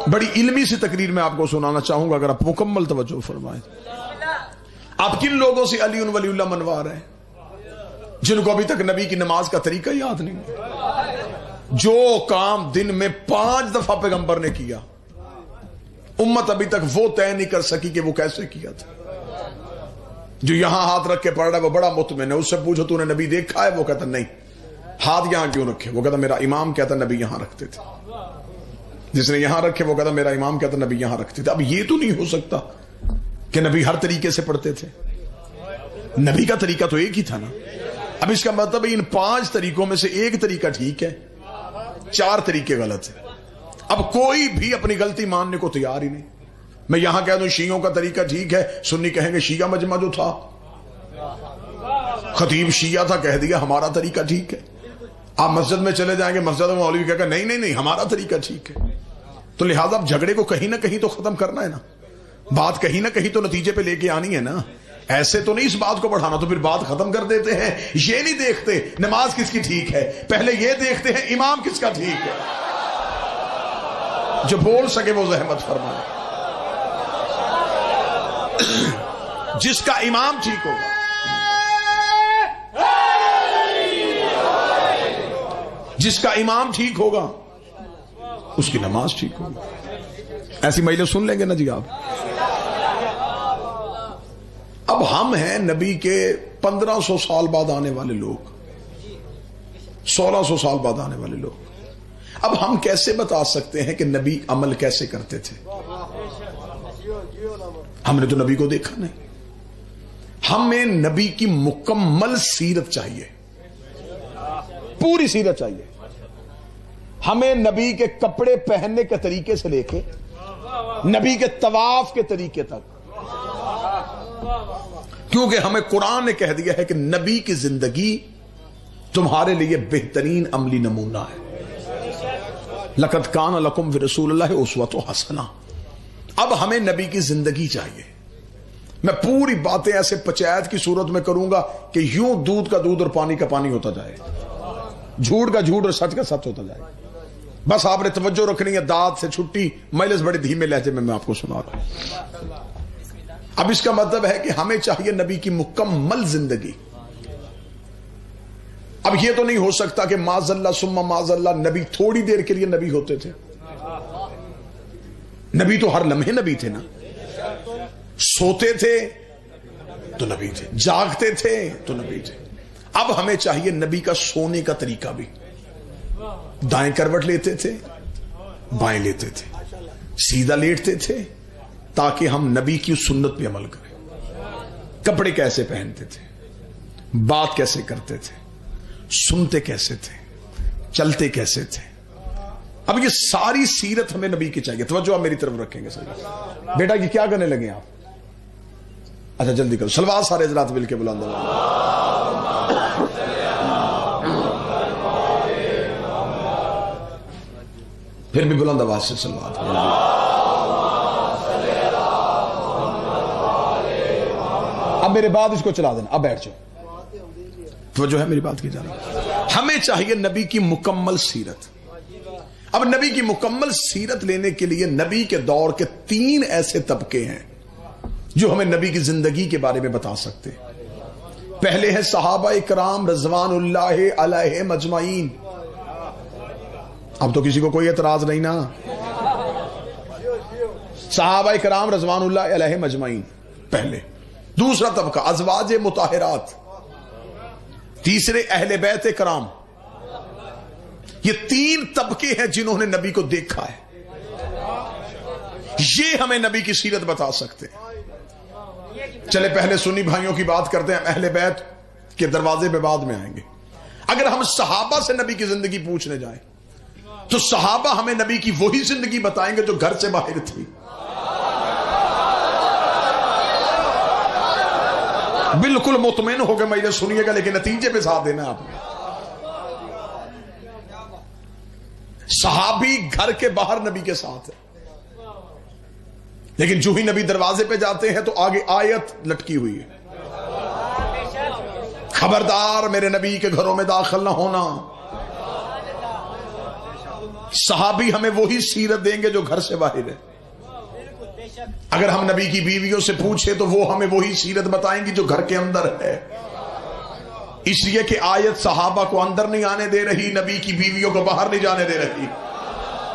بڑی علمی سی تقریر میں آپ کو سنانا چاہوں گا، اگر آپ مکمل توجہ فرمائیں۔ آپ کن لوگوں سے علی ولی اللہ منوا رہے ہیں جن کو ابھی تک نبی کی نماز کا طریقہ یاد نہیں؟ جو کام دن میں 5 دفعہ پیغمبر نے کیا، امت ابھی تک وہ طے نہیں کر سکی کہ وہ کیسے کیا تھا۔ جو یہاں ہاتھ رکھ کے پڑھ رہا ہے وہ بڑا مطمئن ہے، اس سے پوچھو تو نے نبی دیکھا ہے؟ وہ کہتا نہیں۔ ہاتھ یہاں کیوں رکھے؟ وہ کہتا میرا امام کہتا نبی یہاں رکھتے تھے۔ جس نے یہاں رکھے وہ کہتا میرا امام کہتا نبی یہاں رکھتے تھے۔ اب یہ تو نہیں ہو سکتا کہ نبی ہر طریقے سے پڑھتے تھے، نبی کا طریقہ تو ایک ہی تھا نا۔ اب اس کا مطلب ان 5 طریقوں میں سے ایک طریقہ ٹھیک ہے، 4 طریقے غلط ہیں۔ اب کوئی بھی اپنی غلطی ماننے کو تیار ہی نہیں۔ میں یہاں کہہ دوں شیعوں کا طریقہ ٹھیک ہے، سنی کہیں گے شیعہ مجمع جو تھا، خطیب شیعہ تھا، کہہ دیا ہمارا طریقہ ٹھیک ہے۔ آپ مسجد میں چلے جائیں گے، مسجد میں مولوی کہے گا نہیں ہمارا طریقہ ٹھیک ہے۔ تو لہٰذا اب جھگڑے کو کہیں نہ کہیں تو ختم کرنا ہے نا، بات کہیں نہ کہیں تو نتیجے پہ لے کے آنی ہے نا۔ ایسے تو نہیں اس بات کو بڑھانا، تو پھر بات ختم کر دیتے ہیں۔ یہ نہیں دیکھتے نماز کس کی ٹھیک ہے، پہلے یہ دیکھتے ہیں امام کس کا ٹھیک ہے۔ جو بول سکے وہ زحمت فرمائے۔ جس کا امام ٹھیک ہوگا، جس کا امام ٹھیک ہوگا اس کی نماز ٹھیک ہوگی۔ ایسی مجلس سن لیں گے نا جی آپ۔ اب ہم ہیں نبی کے 1500 سال بعد آنے والے لوگ، 1600 سال بعد آنے والے لوگ۔ اب ہم کیسے بتا سکتے ہیں کہ نبی عمل کیسے کرتے تھے؟ ہم نے تو نبی کو دیکھا نہیں۔ ہمیں نبی کی مکمل سیرت چاہیے، پوری سیرت چاہیے۔ ہمیں نبی کے کپڑے پہننے کے طریقے سے لے کے نبی کے طواف کے طریقے تک، کیونکہ ہمیں قرآن نے کہہ دیا ہے کہ نبی کی زندگی تمہارے لیے بہترین عملی نمونہ ہے۔ لَقَدْ كَانَ لَكُمْ فِي رَسُولِ اللَّهِ أُسْوَةٌ حَسَنَةٌ۔ اب ہمیں نبی کی زندگی چاہیے۔ میں پوری باتیں ایسے پنچایت کی صورت میں کروں گا کہ یوں دودھ کا دودھ اور پانی کا پانی ہوتا جائے، جھوٹ کا جھوٹ اور سچ کا سچ ہوتا جائے۔ بس آپ نے توجہ رکھنی ہے، داد سے چھٹی، مجلس بڑے دھیمے لہجے میں آپ کو سنا رہا ہوں۔ اب اس کا مطلب ہے کہ ہمیں چاہیے نبی کی مکمل زندگی۔ اب یہ تو نہیں ہو سکتا کہ معاذ اللہ ثم معاذ اللہ نبی تھوڑی دیر کے لیے نبی ہوتے تھے۔ نبی تو ہر لمحے نبی تھے نا۔ سوتے تھے تو نبی تھے، جاگتے تھے تو نبی تھے۔ اب ہمیں چاہیے نبی کا سونے کا طریقہ بھی، دائیں کروٹ لیتے تھے، بائیں لیتے تھے، سیدھا لیٹتے تھے تاکہ ہم نبی کی سنت پہ عمل کریں۔ کپڑے کیسے پہنتے تھے، بات کیسے کرتے تھے، سنتے کیسے تھے، چلتے کیسے تھے۔ اب یہ ساری سیرت ہمیں نبی کی چاہیے۔ توجہ آپ میری طرف رکھیں گے سر۔ بیٹا یہ کیا کرنے لگے آپ؟ اچھا جلدی کرو، صلوات سارے حضرات مل کے بلند پھر بھی بلند آواز سے صلوات۔ اب میرے بعد اس کو چلا دینا، اب بیٹھ جاؤ۔ توجہ ہے میری بات کی جانب۔ ہمیں چاہیے نبی کی مکمل سیرت۔ اب نبی کی مکمل سیرت لینے کے لیے نبی کے دور کے 3 ایسے طبقے ہیں جو ہمیں نبی کی زندگی کے بارے میں بتا سکتے ہیں۔ پہلے ہے صحابہ اکرام رضوان اللہ علیہم اجمعین۔ اب تو کسی کو کوئی اعتراض نہیں نا۔ صحابہ اکرام رضوان اللہ علیہم اجمعین پہلے۔ دوسرا طبقہ ازواج مطہرات، تیسرے اہل بیت کرام۔ یہ 3 طبقے ہیں جنہوں نے نبی کو دیکھا ہے۔ یہ ہمیں نبی کی سیرت بتا سکتے ہیں۔ چلے پہلے سنی بھائیوں کی بات کرتے ہیں، اہل بیت کے دروازے پہ بعد میں آئیں گے۔ اگر ہم صحابہ سے نبی کی زندگی پوچھنے جائیں تو صحابہ ہمیں نبی کی وہی زندگی بتائیں گے جو گھر سے باہر تھی۔ بالکل مطمئن ہو کے مجھے سنیے گا، لیکن نتیجے پہ ساتھ دینا آپ نے۔ صحابی گھر کے باہر نبی کے ساتھ ہے، لیکن جو ہی نبی دروازے پہ جاتے ہیں تو آگے آیت لٹکی ہوئی ہے، خبردار میرے نبی کے گھروں میں داخل نہ ہونا۔ صحابی ہمیں وہی سیرت دیں گے جو گھر سے باہر ہے. اگر ہم نبی کی بیویوں سے پوچھیں تو وہ ہمیں وہی سیرت بتائیں گی جو گھر کے اندر ہے. اس لیے کہ آیت صحابہ کو اندر نہیں آنے دے رہی، نبی کی بیویوں کو باہر نہیں جانے دے رہی.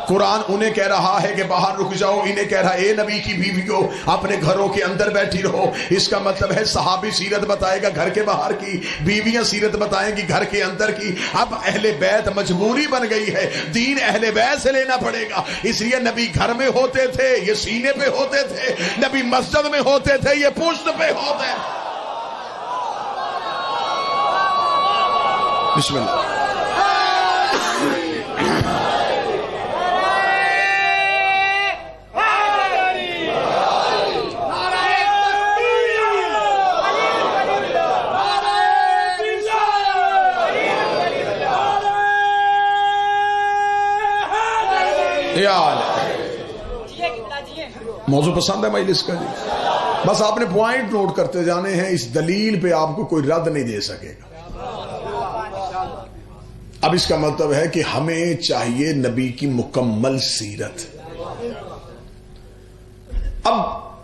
قرآن انہیں کہہ رہا ہے کہ باہر رک جاؤ، انہیں کہہ رہا ہے اے نبی کی بیویوں اپنے گھروں کے اندر بیٹھی رہو. اس کا مطلب ہے صحابی سیرت بتائے گا گھر کے باہر کی، بیویاں سیرت بتائیں گی گھر کے اندر کی. اب اہل بیت مجبوری بن گئی ہے، دین اہل بیت سے لینا پڑے گا. اس لیے نبی گھر میں ہوتے تھے یہ سینے پہ ہوتے تھے، نبی مسجد میں ہوتے تھے یہ پشت پہ ہوتے. بسم اللہ. موضوع پسند ہے مجلس کا جی؟ بس آپ نے پوائنٹ نوٹ کرتے جانے ہیں، اس دلیل پہ آپ کو کوئی رد نہیں دے سکے گا. اب اس کا مطلب ہے کہ ہمیں چاہیے نبی کی مکمل سیرت. اب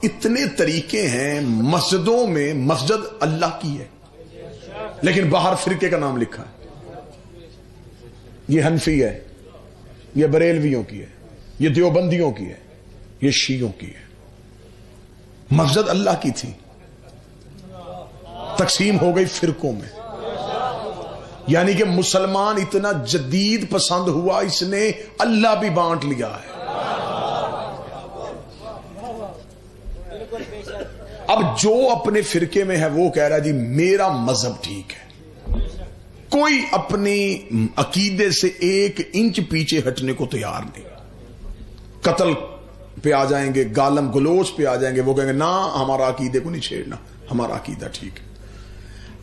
اتنے طریقے ہیں مسجدوں میں، مسجد اللہ کی ہے لیکن باہر فرقے کا نام لکھا ہے. یہ حنفی ہے، یہ بریلویوں کی ہے، یہ دیوبندیوں کی ہے، یہ شیعوں کی ہے. مسجد اللہ کی تھی، تقسیم ہو گئی فرقوں میں. یعنی کہ مسلمان اتنا جدید پسند ہوا اس نے اللہ بھی بانٹ لیا ہے. اب جو اپنے فرقے میں ہے وہ کہہ رہا ہے جی میرا مذہب ٹھیک ہے، کوئی اپنی عقیدے سے 1 انچ پیچھے ہٹنے کو تیار نہیں. قتل پہ آ جائیں گے، گالم گلوچ پہ آ جائیں گے، وہ کہیں گے نا ہمارا عقیدے کو نہیں چھیڑنا، ہمارا عقیدہ ٹھیک ہے.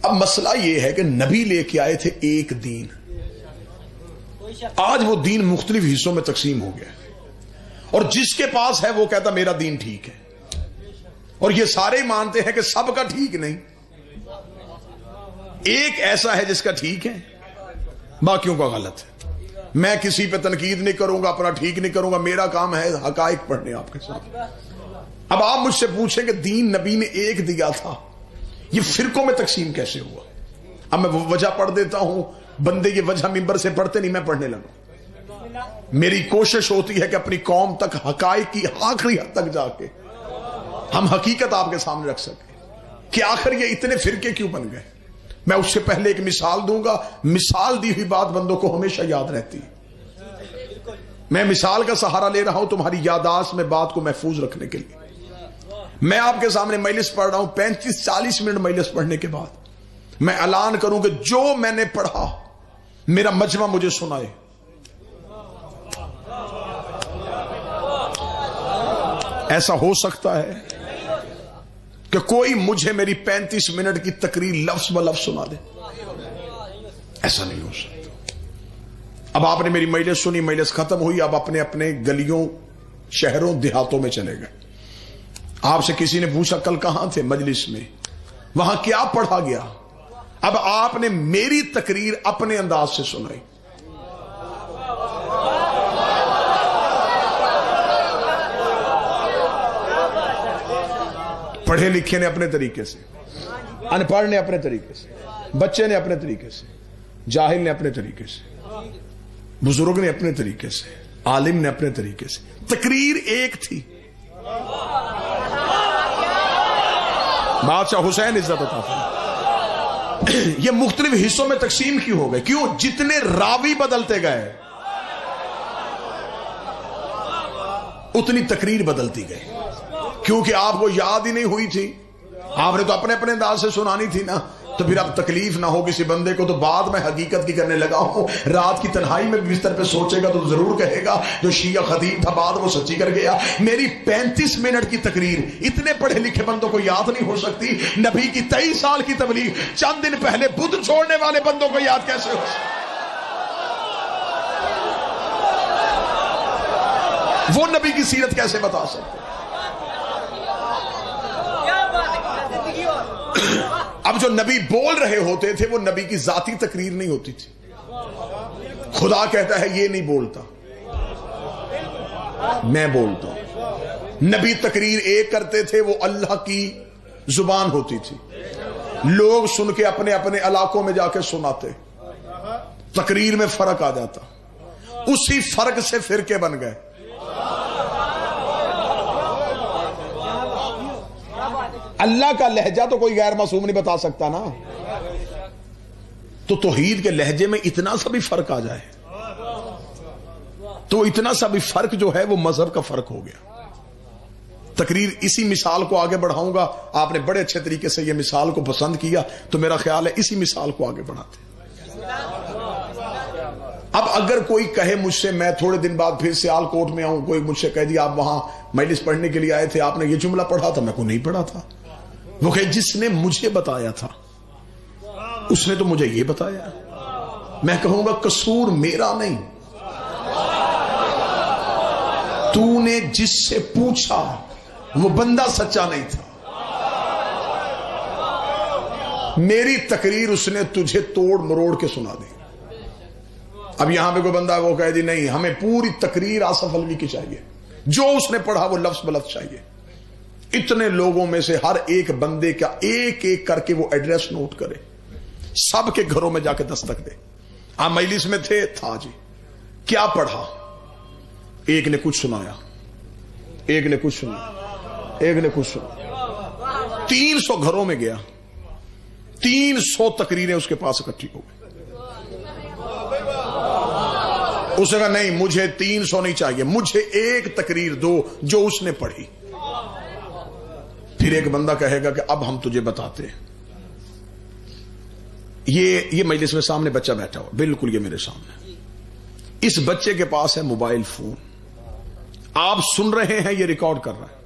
اب مسئلہ یہ ہے کہ نبی لے کے آئے تھے ایک دین، آج وہ دین مختلف حصوں میں تقسیم ہو گیا اور جس کے پاس ہے وہ کہتا میرا دین ٹھیک ہے، اور یہ سارے مانتے ہیں کہ سب کا ٹھیک نہیں. ایک ایسا ہے جس کا ٹھیک ہے، باقیوں کا غلط ہے. میں کسی پہ تنقید نہیں کروں گا، اپنا ٹھیک نہیں کروں گا، میرا کام ہے حقائق پڑھنے آپ کے ساتھ. اب آپ مجھ سے پوچھیں کہ دین نبی نے ایک دیا تھا، یہ فرقوں میں تقسیم کیسے ہوا؟ اب میں وجہ پڑھ دیتا ہوں. بندے یہ وجہ ممبر سے پڑھتے نہیں، میں پڑھنے لگا. میری کوشش ہوتی ہے کہ اپنی قوم تک حقائق کی آخری حد تک جا کے ہم حقیقت آپ کے سامنے رکھ سکیں کہ آخر یہ اتنے فرقے کیوں بن گئے. میں اس سے پہلے ایک مثال دوں گا. مثال دی ہوئی بات بندوں کو ہمیشہ یاد رہتی ہے. میں مثال کا سہارا لے رہا ہوں تمہاری یادداشت میں بات کو محفوظ رکھنے کے لیے. میں آپ کے سامنے مجلس پڑھ رہا ہوں، 35-40 منٹ مجلس پڑھنے کے بعد میں اعلان کروں کہ جو میں نے پڑھا میرا مجمع مجھے سنائے. ایسا ہو سکتا ہے کہ کوئی مجھے میری 35 منٹ کی تقریر لفظ ب لفظ سنا دے؟ ایسا نہیں ہو سکتا. اب آپ نے میری مجلس سنی، مجلس ختم ہوئی، اب اپنے اپنے گلیوں، شہروں، دیہاتوں میں چلے گئے. آپ سے کسی نے پوچھا کل کہاں تھے؟ مجلس میں. وہاں کیا پڑھا گیا؟ اب آپ نے میری تقریر اپنے انداز سے سنائی. پڑھے لکھے نے اپنے طریقے سے، ان پڑھ نے اپنے طریقے سے، بچے نے اپنے طریقے سے، جاہل نے اپنے طریقے سے، بزرگ نے اپنے طریقے سے، عالم نے اپنے طریقے سے. تقریر ایک تھی. بادشاہ حسین عزت عطا فرمائے. یہ مختلف حصوں میں تقسیم کیوں ہو گئے؟ کیوں؟ جتنے راوی بدلتے گئے اتنی تقریر بدلتی گئی. کیونکہ آپ کو یاد ہی نہیں ہوئی تھی، آپ نے تو اپنے اپنے انداز سے سنانی تھی نا. تو پھر اب تکلیف نہ ہو کسی بندے کو. تو بعد میں حقیقت کی کرنے لگا ہوں. رات کی تنہائی میں بستر پہ سوچے گا تو ضرور کہے گا جو شیعہ خطیب تھا بعد وہ سچی کر گیا. میری 35 منٹ کی تقریر اتنے پڑھے لکھے بندوں کو یاد نہیں ہو سکتی. نبی کی 23 سال کی تبلیغ چند دن پہلے بدھ چھوڑنے والے بندوں کو یاد کیسے ہو سکتی؟ وہ نبی کی سیرت کیسے بتا سکتے؟ اب جو نبی بول رہے ہوتے تھے وہ نبی کی ذاتی تقریر نہیں ہوتی تھی. خدا کہتا ہے یہ نہیں بولتا. میں بولتا ہوں. نبی تقریر ایک کرتے تھے, وہ اللہ کی زبان ہوتی تھی, لوگ سن کے اپنے اپنے علاقوں میں جا کے سناتے, تقریر میں فرق آ جاتا, اسی فرق سے فرقے بن گئے. اللہ کا لہجہ تو کوئی غیر معصوم نہیں بتا سکتا نا, تو توحید کے لہجے میں اتنا سا بھی فرق آ جائے تو اتنا سا بھی فرق جو ہے وہ مذہب کا فرق ہو گیا. تقریر اسی مثال کو آگے بڑھاؤں گا, آپ نے بڑے اچھے طریقے سے یہ مثال کو پسند کیا, تو میرا خیال ہے اسی مثال کو آگے بڑھاتے. اب اگر کوئی کہے مجھ سے, میں تھوڑے دن بعد پھر سیال کوٹ میں آؤں, کوئی مجھ سے کہہ دیا آپ وہاں مجلس پڑھنے کے لیے آئے تھے, آپ نے یہ جملہ پڑھا تھا, میں کو نہیں پڑھا تھا. وہ کہ جس نے مجھے بتایا تھا اس نے تو مجھے یہ بتایا. میں کہوں گا قصور میرا نہیں, تو نے جس سے پوچھا وہ بندہ سچا نہیں تھا. میری تقریر اس نے تجھے توڑ مروڑ کے سنا دی. اب یہاں پہ کوئی بندہ وہ کہہ دی نہیں ہمیں پوری تقریر آصف علوی کی چاہیے, جو اس نے پڑھا وہ لفظ بلفظ چاہیے. اتنے لوگوں میں سے ہر ایک بندے کا ایک ایک کر کے وہ ایڈریس نوٹ کرے, سب کے گھروں میں جا کے دستک دے. آپ مجلس میں تھے, تھا جی, کیا پڑھا؟ ایک نے کچھ سنایا, ایک نے کچھ سنایا, ایک نے کچھ سنا. 300 گھروں میں گیا, 300 تقریریں اس کے پاس اکٹھی ہو گئی. اس نے کہا نہیں مجھے 300 نہیں چاہیے, مجھے ایک تقریر دو جو اس نے پڑھی. پھر ایک بندہ کہے گا کہ اب ہم تجھے بتاتے ہیں. یہ مجلس میں سامنے بچہ بیٹھا ہوا, بالکل یہ میرے سامنے, اس بچے کے پاس ہے موبائل فون, آپ سن رہے ہیں, یہ ریکارڈ کر رہا ہے.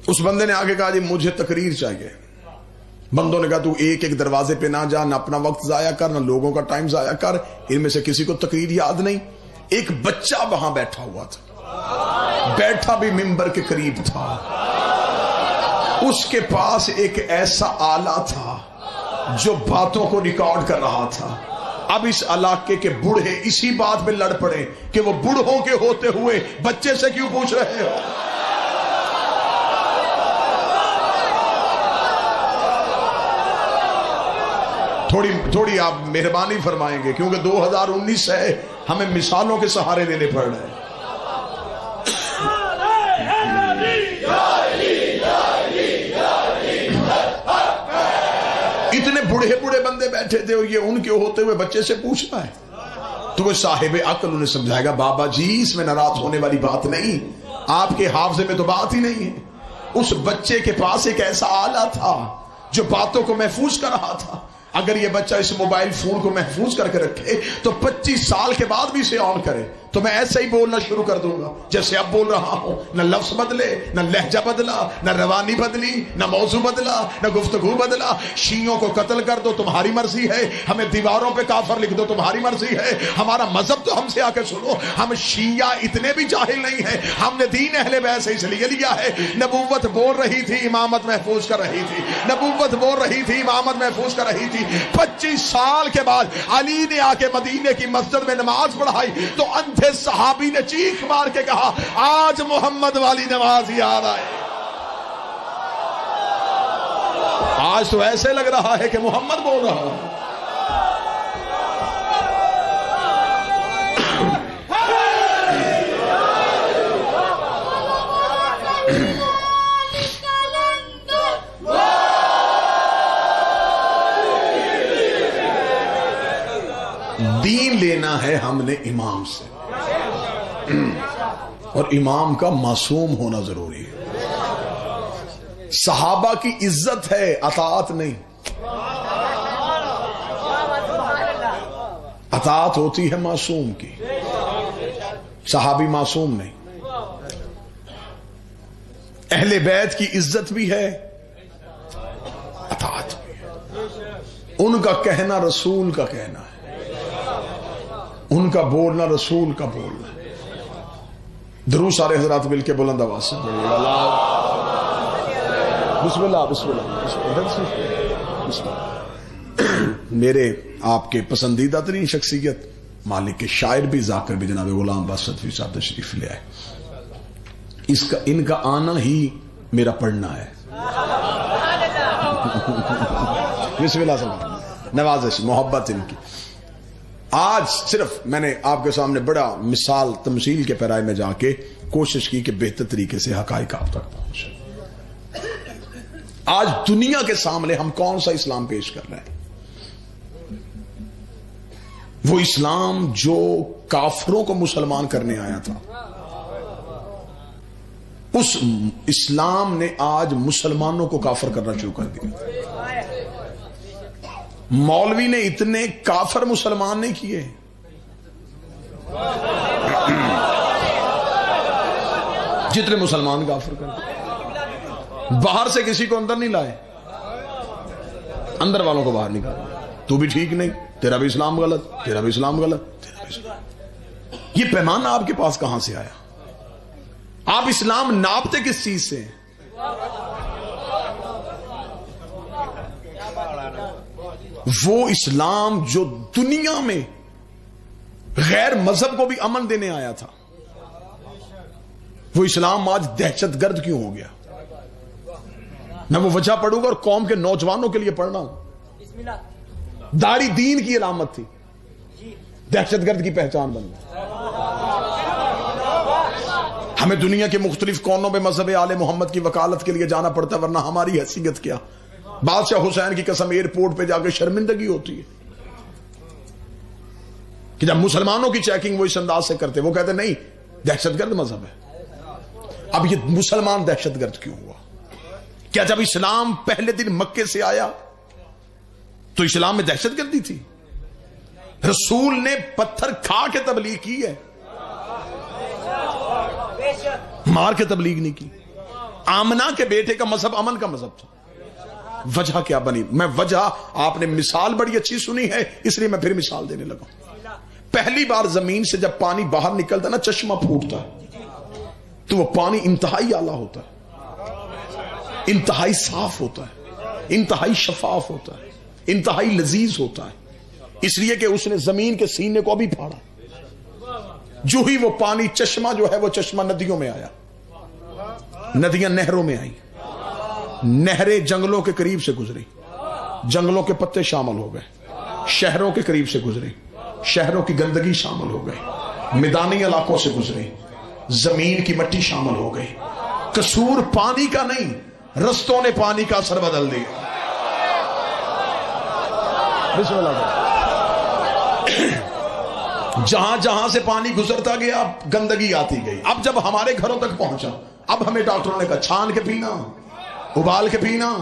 اس بندے نے آگے کہا جی مجھے تقریر چاہیے. بندوں نے کہا تو ایک ایک دروازے پہ نہ جا, نہ اپنا وقت ضائع کر, نہ لوگوں کا ٹائم ضائع کر, ان میں سے کسی کو تقریر یاد نہیں. ایک بچہ وہاں بیٹھا ہوا تھا, بیٹھا بھی منبر کے قریب تھا, اس کے پاس ایک ایسا آلہ تھا جو باتوں کو ریکارڈ کر رہا تھا. اب اس علاقے کے بوڑھے اسی بات میں لڑ پڑے کہ وہ بوڑھوں کے ہوتے ہوئے بچے سے کیوں پوچھ رہے ہو. تھوڑی آپ مہربانی فرمائیں گے کیونکہ 2019 ہے, ہمیں مثالوں کے سہارے لینے پڑ رہے ہیں. اتنے بوڑھے بوڑھے بندے بیٹھے تھے اور یہ ان کے ہوتے ہوئے بچے سے پوچھنا ہے. تو وہ صاحب عقل انہیں سمجھائے گا بابا جی اس میں ناراض ہونے والی بات نہیں, آپ کے حافظے میں تو بات ہی نہیں ہے. اس بچے کے پاس ایک ایسا آلہ تھا جو باتوں کو محفوظ کر رہا تھا. اگر یہ بچہ اس موبائل فون کو محفوظ کر کے رکھے تو 25 سال کے بعد بھی اسے آن کرے تو میں ایسے ہی بولنا شروع کر دوں گا جیسے اب بول رہا ہوں. نہ لفظ بدلے, نہ لہجہ بدلا, نہ روانی بدلی, نہ موضوع بدلا, نہ گفتگو بدلا. شیعوں کو قتل کر دو تمہاری مرضی ہے, ہمیں دیواروں پہ کافر لکھ دو تمہاری مرضی ہے, ہمارا مذہب تو ہم سے آ کے سنو. ہم شیعہ اتنے بھی جاہل نہیں ہیں, ہم نے دین اہل بیت سے اس لیے لیا ہے. نبوت بول رہی تھی, امامت محفوظ کر رہی تھی. نبوت بول رہی تھی, امامت محفوظ کر رہی تھی. 25 سال کے بعد علی نے آ کے مدینے کی مسجد میں نماز پڑھائی تو اندھے صحابی نے چیخ مار کے کہا آج محمد والی نماز یاد آئے. آج تو ایسے لگ رہا ہے کہ محمد بول رہا ہے. دین لینا ہے ہم نے امام سے, اور امام کا معصوم ہونا ضروری ہے. صحابہ کی عزت ہے, اطاعت نہیں. اطاعت ہوتی ہے معصوم کی, صحابی معصوم نہیں. اہل بیت کی عزت بھی ہے, اطاعت بھی ہے. ان کا کہنا رسول کا کہنا ہے, ان کا بولنا رسول کا بولنا ہے. درود سارے حضرات مل کے بلند آواز سے پڑھیے گا. بسم اللہ بسم اللہ بسم اللہ. میرے آپ کے پسندیدہ ترین شخصیت مالک کے شاعر بھی ذاکر بھی جناب غلام عباس صدفی صاحب تشریف لے آئے. ان کا آنا ہی میرا پڑھنا ہے. بسم اللہ صاحب نوازش محبت ان کی. آج صرف میں نے آپ کے سامنے بڑا مثال تمثیل کے پیرائے میں جا کے کوشش کی کہ بہتر طریقے سے حقائق آپ تک پہنچے. آج دنیا کے سامنے ہم کون سا اسلام پیش کر رہے ہیں؟ وہ اسلام جو کافروں کو مسلمان کرنے آیا تھا. اس اسلام نے آج مسلمانوں کو کافر کرنا شروع کر دیا. مولوی نے اتنے کافر مسلمان نہیں کیے. جتنے مسلمان کافر کرتے. باہر سے کسی کو اندر نہیں لائے, اندر والوں کو باہر نکالا. تو بھی ٹھیک نہیں, تیرا بھی اسلام غلط, تیرا بھی اسلام غلط, تیرا بھی اسلام. یہ پیمانہ آپ کے پاس کہاں سے آیا؟ آپ اسلام ناپتے کس چیز سے؟ وہ اسلام جو دنیا میں غیر مذہب کو بھی امن دینے آیا تھا, وہ اسلام آج دہشت گرد کیوں ہو گیا؟ میں وہ وجہ پڑھوں گا اور قوم کے نوجوانوں کے لیے پڑھنا ہوں. داڑھی دین کی علامت تھی, دہشت گرد کی پہچان بن گئی. ہمیں دنیا کے مختلف کونوں میں مذہب آل محمد کی وکالت کے لیے جانا پڑتا ہے, ورنہ ہماری حیثیت کیا؟ بادشاہ حسین کی قسم ایئرپورٹ پہ جا کے شرمندگی ہوتی ہے کہ جب مسلمانوں کی چیکنگ وہ اس انداز سے کرتے, وہ کہتے نہیں دہشت گرد مذہب ہے. اب یہ مسلمان دہشت گرد کیوں ہوا؟ کیا جب اسلام پہلے دن مکے سے آیا تو اسلام میں دہشت گردی تھی؟ رسول نے پتھر کھا کے تبلیغ کی ہے, مار کے تبلیغ نہیں کی. آمنہ کے بیٹے کا مذہب امن کا مذہب تھا. وجہ کیا بنی؟ میں وجہ, آپ نے مثال بڑی اچھی سنی ہے اس لیے میں پھر مثال دینے لگا. پہلی بار زمین سے جب پانی باہر نکلتا نا, چشمہ پھوٹتا ہے تو وہ پانی انتہائی اعلیٰ ہوتا ہے, انتہائی صاف ہوتا ہے, انتہائی شفاف ہوتا ہے, انتہائی لذیذ ہوتا ہے. اس لیے کہ اس نے زمین کے سینے کو بھی پھاڑا. جو ہی وہ پانی چشمہ جو ہے وہ چشمہ ندیوں میں آیا, ندیاں نہروں میں آئیں, نہریں جنگلوں کے قریب سے گزری, جنگلوں کے پتے شامل ہو گئے, شہروں کے قریب سے گزری, شہروں کی گندگی شامل ہو گئی, میدانی علاقوں سے گزری, زمین کی مٹی شامل ہو گئی. قصور پانی کا نہیں, رستوں نے پانی کا اثر بدل دیا. بسم اللہ. جہاں جہاں سے پانی گزرتا گیا گندگی آتی گئی. اب جب ہمارے گھروں تک پہنچا, اب ہمیں ڈاکٹروں نے کہا چھان کے پینا, ابال کے پینا,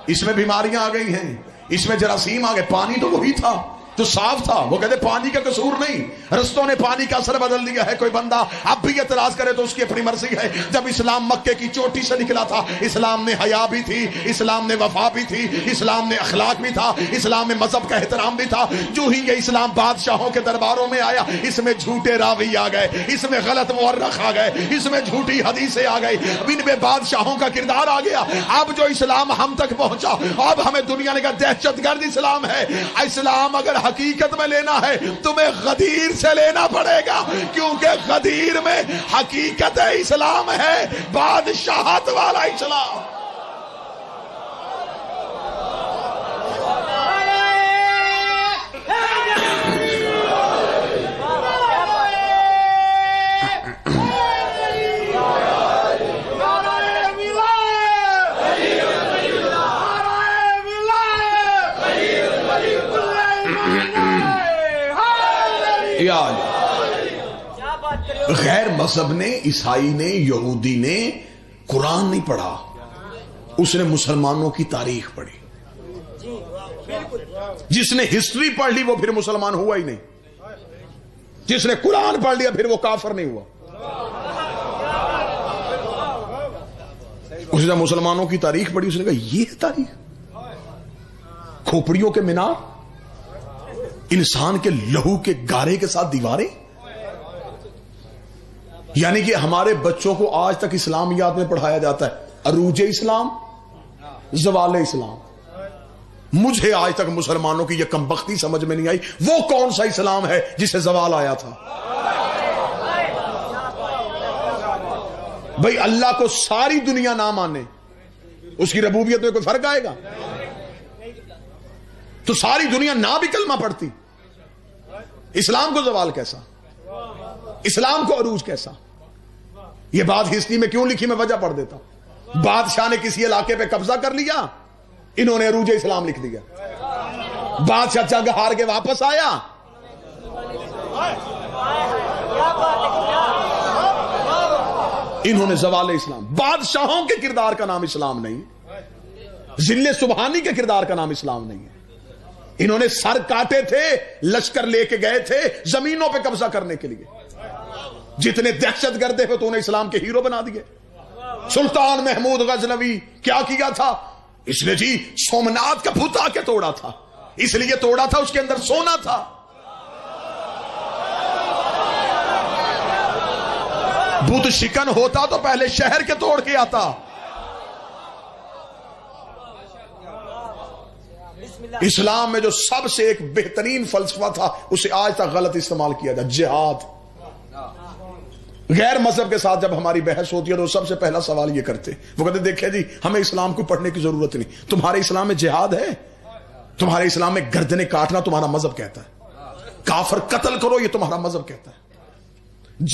اس میں بیماریاں آ گئی ہیں, اس میں جراثیم آ گئے. پانی تو وہی تھا جو صاف تھا. وہ کہتے پانی کا قصور نہیں, رستوں نے پانی کا اثر بدل دیا ہے. کوئی بندہ اب بھی اعتراض کرے تو اس کی اپنی مرضی ہے. جب اسلام مکے کی چوٹی سے نکلا تھا, اسلام نے حیا بھی تھی, اسلام نے وفا بھی تھی, اسلام نے اخلاق بھی تھا, اسلام میں مذہب کا احترام بھی تھا. جو ہی یہ اسلام بادشاہوں کے درباروں میں آیا, اس میں جھوٹے راوی آ گئے, اس میں غلط مورخ آ گئے, اس میں جھوٹی حدیثیں آ گئی, ان میں بادشاہوں کا کردار آ گیا. اب جو اسلام ہم تک پہنچا, اب ہمیں دنیا نے کہا دہشت گرد اسلام ہے. اسلام اگر حقیقت میں لینا ہے تمہیں غدیر سے لینا پڑے گا, کیونکہ غدیر میں حقیقت اسلام ہے, بادشاہت والا اسلام. غیر مذہب نے, عیسائی نے, یہودی نے قرآن نہیں پڑھا, اس نے مسلمانوں کی تاریخ پڑھی. جس نے ہسٹری پڑھ لی وہ پھر مسلمان ہوا ہی نہیں, جس نے قرآن پڑھ لیا پھر وہ کافر نہیں ہوا. اس نے مسلمانوں کی تاریخ پڑھی, اس نے کہا یہ تاریخ, کھوپڑیوں کے مینار, انسان کے لہو کے گارے کے ساتھ دیواریں. یعنی کہ ہمارے بچوں کو آج تک اسلامیات میں پڑھایا جاتا ہے عروج اسلام, زوال اسلام, مجھے آج تک مسلمانوں کی یہ کمبختی سمجھ میں نہیں آئی، وہ کون سا اسلام ہے جسے زوال آیا تھا؟ بھئی اللہ کو ساری دنیا نہ مانے، اس کی ربوبیت میں کوئی فرق آئے گا؟ تو ساری دنیا نہ بھی کلمہ پڑھتی، اسلام کو زوال کیسا؟ اسلام کو عروج کیسا؟ یہ بات ہسٹری میں کیوں لکھی، میں وجہ پڑھ دیتا ہوں۔ بادشاہ نے کسی علاقے پہ قبضہ کر لیا، انہوں نے عروج اسلام لکھ دیا۔ بادشاہ جنگ ہار کے واپس آیا، انہوں نے زوال اسلام۔ بادشاہوں کے کردار کا نام اسلام نہیں، ذل سبحانی کے کردار کا نام اسلام نہیں ہے۔ انہوں نے سر کاٹے تھے، لشکر لے کے گئے تھے زمینوں پہ قبضہ کرنے کے لیے، جتنے دہشت گرد تھے تو انہیں اسلام کے ہیرو بنا دیے۔ سلطان محمود غزنوی کیا کیا تھا؟ اس نے جی سومنات کا بت آ کے توڑا تھا، اس لیے توڑا تھا اس کے اندر سونا تھا۔ بت شکن ہوتا تو پہلے شہر کے توڑ کے آتا۔ اسلام میں جو سب سے ایک بہترین فلسفہ تھا اسے آج تک غلط استعمال کیا جائے، جہاد۔ غیر مذہب کے ساتھ جب ہماری بحث ہوتی ہے تو سب سے پہلا سوال یہ کرتے، وہ کہتے دیکھیں جی ہمیں اسلام کو پڑھنے کی ضرورت نہیں، تمہارے اسلام میں جہاد ہے؟ تمہارے اسلام میں گردنیں کاٹنا تمہارا مذہب کہتا ہے، کافر قتل کرو یہ تمہارا مذہب کہتا ہے۔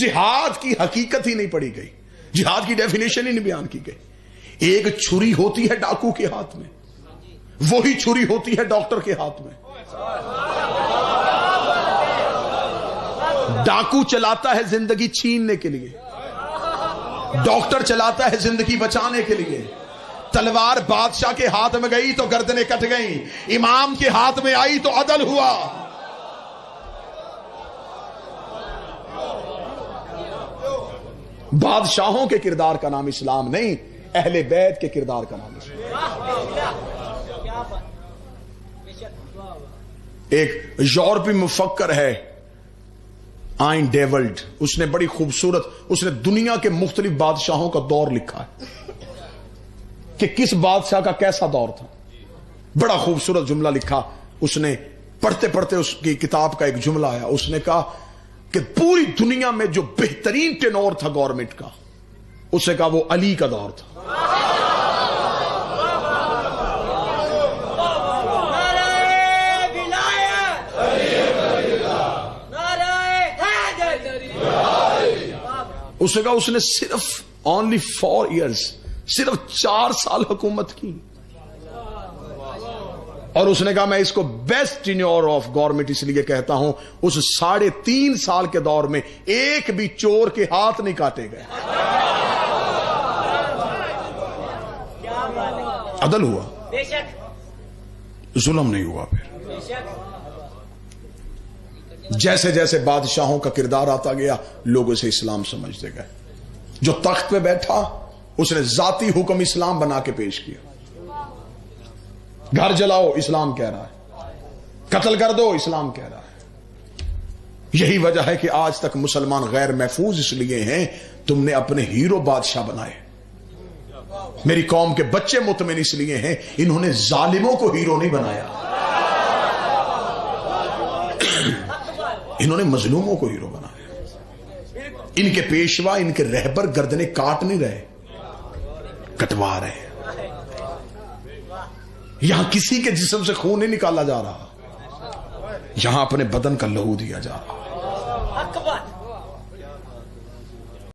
جہاد کی حقیقت ہی نہیں پڑھی گئی، جہاد کی ڈیفینیشن ہی نہیں بیان کی گئی۔ ایک چھری ہوتی ہے ڈاکو کے ہاتھ میں، وہی چھری ہوتی ہے ڈاکٹر کے ہاتھ میں۔ ڈاکو چلاتا ہے زندگی چھیننے کے لیے، ڈاکٹر چلاتا ہے زندگی بچانے کے لیے۔ تلوار بادشاہ کے ہاتھ میں گئی تو گردنیں کٹ گئیں، امام کے ہاتھ میں آئی تو عدل ہوا۔ بادشاہوں کے کردار کا نام اسلام نہیں، اہل بیت کے کردار کا نام اسلام۔ ایک یورپی مفکر ہے آئن ڈیولڈ، اس نے بڑی خوبصورت، اس نے دنیا کے مختلف بادشاہوں کا دور لکھا ہے کہ کس بادشاہ کا کیسا دور تھا۔ بڑا خوبصورت جملہ لکھا اس نے، پڑھتے پڑھتے اس کی کتاب کا ایک جملہ آیا، اس نے کہا کہ پوری دنیا میں جو بہترین ٹینور تھا گورنمنٹ کا، اسے کہا وہ علی کا دور تھا۔ اسے کہا اس نے صرف only 4 years، صرف 4 سال حکومت کی، اور اس نے کہا میں اس کو بیسٹ ٹینیور آف گورنمنٹ اس لیے کہتا ہوں، اس 3.5 سال کے دور میں ایک بھی چور کے ہاتھ نہیں کاٹے گئے، عدل ہوا، ظلم نہیں ہوا۔ پھر جیسے جیسے بادشاہوں کا کردار آتا گیا لوگ اسے اسلام سمجھتے گئے۔ جو تخت پہ بیٹھا اس نے ذاتی حکم اسلام بنا کے پیش کیا، گھر جلاؤ اسلام کہہ رہا ہے، قتل کر دو اسلام کہہ رہا ہے۔ یہی وجہ ہے کہ آج تک مسلمان غیر محفوظ اس لیے ہیں، تم نے اپنے ہیرو بادشاہ بنائے۔ میری قوم کے بچے مطمئن اس لیے ہیں، انہوں نے ظالموں کو ہیرو نہیں بنایا، انہوں نے مظلوموں کو ہیرو بنایا۔ ان کے پیشوا، ان کے رہبر گردنیں کاٹ نہیں رہے، کٹوا رہے۔ یہاں کسی کے جسم سے خون نہیں نکالا جا رہا، یہاں اپنے بدن کا لہو دیا جا رہا۔